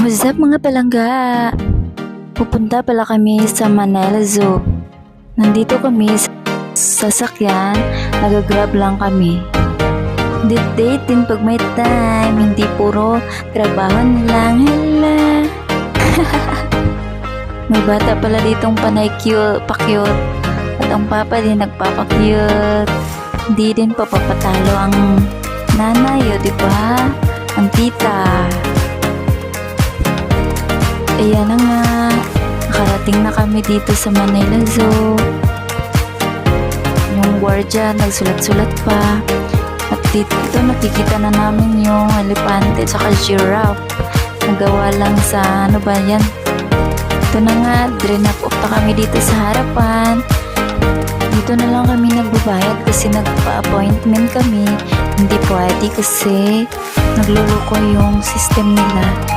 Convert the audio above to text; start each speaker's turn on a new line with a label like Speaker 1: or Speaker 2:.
Speaker 1: What's up mga palangga? Pupunta pala kami sa Manila Zoo. Nandito kami sa sasakyan, nag-grab lang kami. Date-date din pag may time, hindi puro trabaho na lang. Hala. May bata pala ditong panay cute, pa-cute. At ang papa din nagpapa-cute. Hindi din papapatalo ang nanay, o diba? Ang tita. Ayan na nga, nakarating na kami dito sa Manila Zoo. Yung guardia nagsulat-sulat pa. At dito nakikita na namin yung elepante at saka giraffe. Nagawa lang sa ano ba yan? Ito na nga, drop off pa kami dito sa harapan. Dito na lang kami nagbabayad kasi nagpa-appointment kami. Hindi pwede kasi nagluloko yung system nila.